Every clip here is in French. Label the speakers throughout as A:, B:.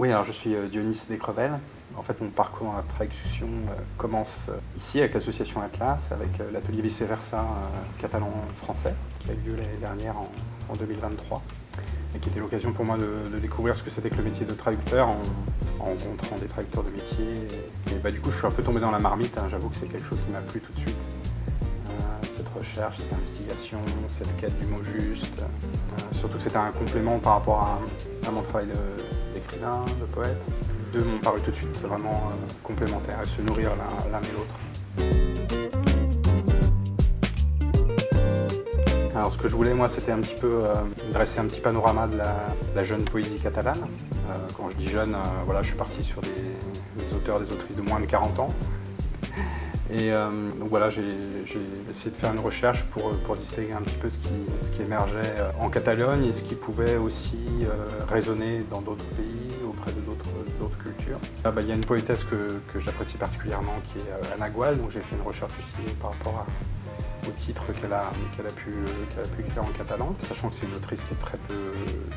A: Oui, alors je suis Dionys Descrevel. En fait, mon parcours dans la traduction commence ici avec l'association Atlas, avec l'atelier Vice Versa catalan-français, qui a eu lieu l'année dernière en 2023, et qui était l'occasion pour moi de découvrir ce que c'était que le métier de traducteur en rencontrant des traducteurs de métier. Et du coup, je suis un peu tombé dans la marmite, hein. J'avoue que c'est quelque chose qui m'a plu tout de suite. Cette recherche, cette investigation, cette quête du mot juste. Surtout que c'était un complément par rapport à mon travail d'écrivain, de poète. Les deux m'ont paru tout de suite vraiment complémentaires et se nourrir l'un et l'autre. Alors ce que je voulais, moi, c'était un petit peu dresser un petit panorama de la jeune poésie catalane. Quand je dis jeune, voilà, je suis parti sur des auteurs, des autrices de moins de 40 ans. Et donc voilà, j'ai essayé de faire une recherche pour distinguer un petit peu ce qui émergeait en Catalogne et ce qui pouvait aussi résonner dans d'autres pays, auprès de d'autres cultures. Il y a une poétesse que j'apprécie particulièrement qui est Anna Gual, donc j'ai fait une recherche aussi par rapport au titre qu'elle a pu écrire en catalan, sachant que c'est une autrice qui est très peu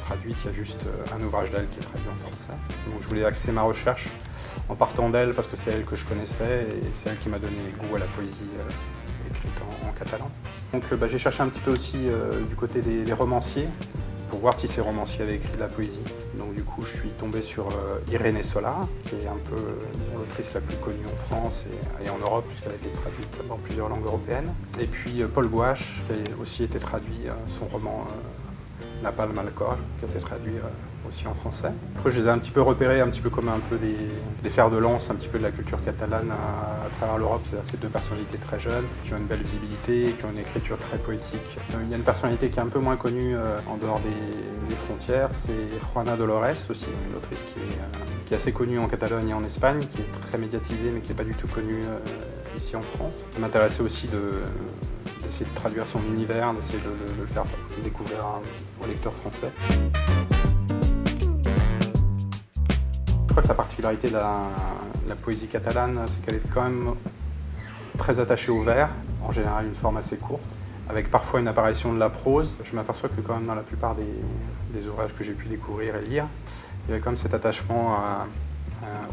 A: traduite, il y a juste un ouvrage d'elle qui est traduit en français. Donc je voulais axer ma recherche en partant d'elle parce que c'est elle que je connaissais et c'est elle qui m'a donné goût à la poésie écrite en catalan. Donc j'ai cherché un petit peu aussi du côté des romanciers pour voir si ces romanciers avaient écrit de la poésie. Donc du coup je suis tombé sur Irénée Sola, qui est un peu l'autrice la plus connue en France et en Europe puisqu'elle a été traduite dans plusieurs langues européennes. Et puis Paul Gouache, qui a aussi été traduit, son roman Napalm Alcohol, qui a été traduit aussi en français. Après, je les ai un petit peu repérés, un petit peu comme un peu des fers de lance un petit peu de la culture catalane à travers l'Europe. C'est-à-dire ces deux personnalités très jeunes, qui ont une belle visibilité, qui ont une écriture très poétique. Il y a une personnalité qui est un peu moins connue en dehors des frontières, c'est Juana Dolores, aussi une autrice qui est assez connue en Catalogne et en Espagne, qui est très médiatisée mais qui n'est pas du tout connue ici en France. Ça m'intéressait aussi d'essayer de traduire son univers, d'essayer de le faire découvrir aux lecteurs français. Je crois que la particularité de la poésie catalane, c'est qu'elle est quand même très attachée au vers, en général une forme assez courte, avec parfois une apparition de la prose. Je m'aperçois que quand même dans la plupart des ouvrages que j'ai pu découvrir et lire, il y avait quand même cet attachement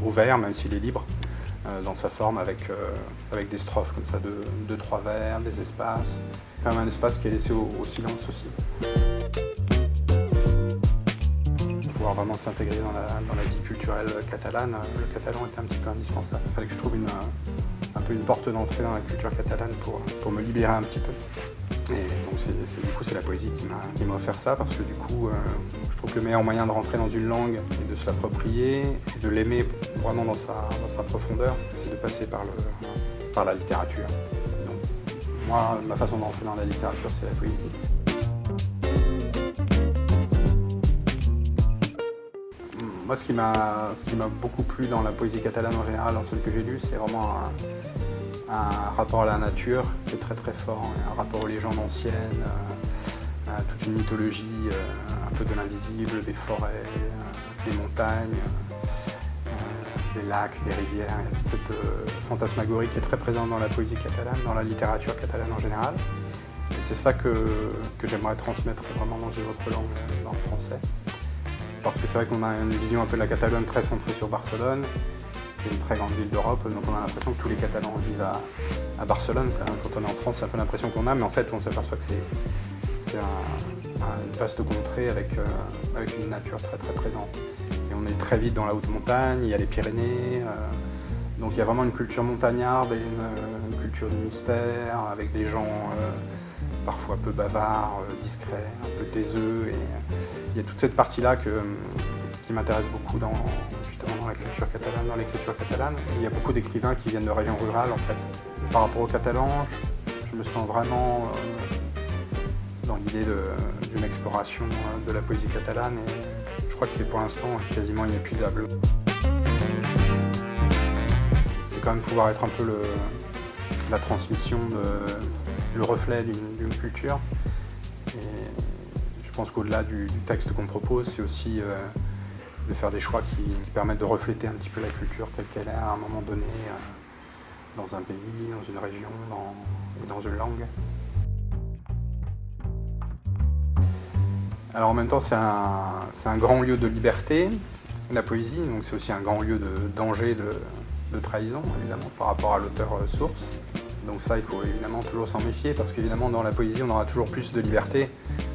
A: au vers, même s'il est libre, dans sa forme avec des strophes comme ça, deux, trois vers, des espaces. Quand même un espace qui est laissé au silence aussi. Pour pouvoir vraiment s'intégrer dans la vie culturelle catalane, le catalan était un petit peu indispensable. Il fallait que je trouve un peu une porte d'entrée dans la culture catalane pour me libérer un petit peu. Et donc du coup c'est la poésie qui m'a offert ça, parce que du coup je trouve que le meilleur moyen de rentrer dans une langue et de se l'approprier et de l'aimer vraiment dans sa profondeur, c'est de passer par la littérature. Donc moi, ma façon d'entrer dans la littérature, c'est la poésie. Moi, ce qui m'a beaucoup plu dans la poésie catalane en général, dans celle que j'ai lue, c'est vraiment un rapport à la nature qui est très très fort, un rapport aux légendes anciennes, à toute une mythologie, un peu de l'invisible, des forêts, des montagnes, des lacs, des rivières. Il y a toute cette fantasmagorie qui est très présente dans la poésie catalane, dans la littérature catalane en général. Et c'est ça que j'aimerais transmettre vraiment dans une autre langue, dans le français. Parce que c'est vrai qu'on a une vision un peu de la Catalogne très centrée sur Barcelone, qui est une très grande ville d'Europe, donc on a l'impression que tous les Catalans vivent à Barcelone. Quand on est en France, c'est un peu l'impression qu'on a, mais en fait on s'aperçoit que c'est une vaste contrée avec une nature très très présente. Et on est très vite dans la haute montagne, il y a les Pyrénées, donc il y a vraiment une culture montagnarde et une culture du mystère, avec des gens parfois un peu bavards, discrets, un peu taiseux. Et il y a toute cette partie-là qui m'intéresse beaucoup justement dans la culture catalane, dans l'écriture catalane. Et il y a beaucoup d'écrivains qui viennent de régions rurales en fait. Par rapport aux Catalans, je me sens vraiment dans l'idée d'une exploration de la poésie catalane, et je crois que c'est pour l'instant quasiment inépuisable. C'est quand même pouvoir être un peu la transmission, le reflet d'une culture. Et je pense qu'au-delà du texte qu'on propose, c'est aussi de faire des choix qui permettent de refléter un petit peu la culture telle qu'elle est à un moment donné, dans un pays, dans une région et dans une langue. Alors en même temps, c'est un grand lieu de liberté, la poésie, donc c'est aussi un grand lieu de danger, de trahison, évidemment, par rapport à l'auteur source. Donc ça, il faut évidemment toujours s'en méfier, parce qu'évidemment, dans la poésie, on aura toujours plus de liberté,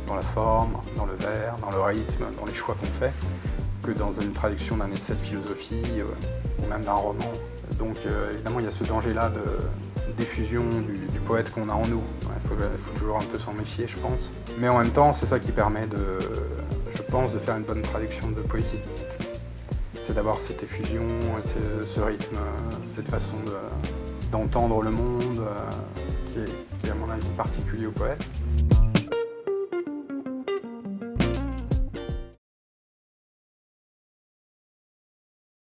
A: dans la forme, dans le vers, dans le rythme, dans les choix qu'on fait, que dans une traduction d'un essai de philosophie, ou même d'un roman. Donc évidemment, il y a ce danger-là de diffusion du poète qu'on a en nous. Il faut toujours un peu s'en méfier, je pense. Mais en même temps, c'est ça qui permet, je pense, de faire une bonne traduction de poésie. C'est d'avoir cette effusion, ce rythme, cette façon d'entendre le monde qui est à mon avis particulier au poète.